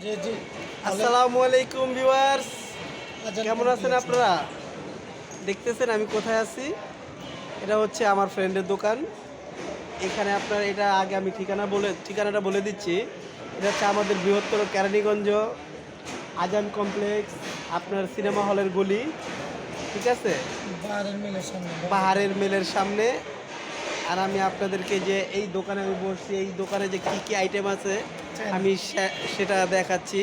জি জি। আসসালামু আলাইকুম ভিউয়ার্স, কেমন আছেন আপনারা? দেখতেছেন আমি কোথায় আছি? এটা হচ্ছে আমার ফ্রেন্ডের দোকান। এখানে আপনার এটা আগে আমি ঠিকানাটা বলে দিচ্ছি। এটা হচ্ছে আমাদের বৃহত্তর কেরানীগঞ্জ আজান কমপ্লেক্স, আপনার সিনেমা হলের গলি, ঠিক আছে? বাহারের মিলের সামনে পাহাড়ের মেলের সামনে। আর আমি আপনাদেরকে যে এই দোকানে আমি বসছি, এই দোকানে যে কী কী আইটেম আছে আমি সেটা দেখাচ্ছি।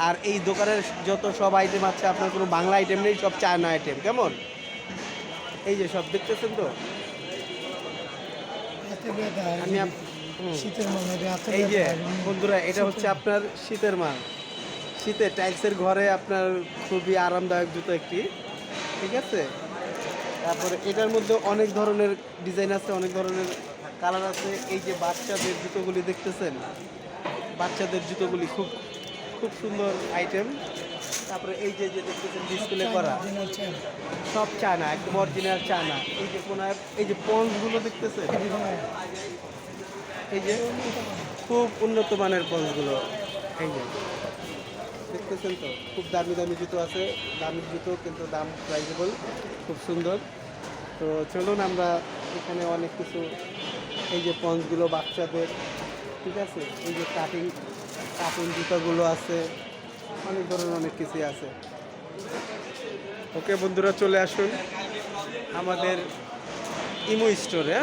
আর এই দোকানের যত সব আইটেম আছে, আপনার কোনো বাংলা আইটেম নেই, সব চায়না আইটেম। কেমন? এই যে সব দেখতেছেন তো। হাতে ব্যথা আর আমি শীতের মনে হাতে এই যে ব্যথা বন্ধুরা, এটা হচ্ছে আপনার শীতের মাল। শীতে টাইলসের ঘরে আপনার খুবই আরামদায়ক জুতো একটি, ঠিক আছে? তারপরে এটার মধ্যে অনেক ধরনের ডিজাইন আছে, অনেক ধরনের কালার আছে। এই যে বাচ্চাদের জুতোগুলি দেখতেছেন, বাচ্চাদের জুতোগুলি খুব খুব সুন্দর আইটেম। তারপরে এই যে যে দেখতেছেন ডিসপ্লে করা, সব চায়না, একদম অরিজিনাল চায়না। এই যে কোনার এই যে পঞ্চগুলো দেখতেছেন, এই যে খুব উন্নত মানের পঞ্চগুলো, এই যে দেখতেছেন তো। খুব দামি দামি জুতো আছে, দামি জুতো কিন্তু দাম প্রাইজেবল, খুব সুন্দর। তো চলুন আমরা এখানে অনেক কিছু, এই যে পঞ্চগুলো বাচ্চাদের, ঠিক আছে? এই যে কাটিং জুতাগুলো আছে, অনেক ধরনের অনেক কিছুই আছে। ওকে বন্ধুরা, চলে আসুন আমাদের ইমো স্টোরে।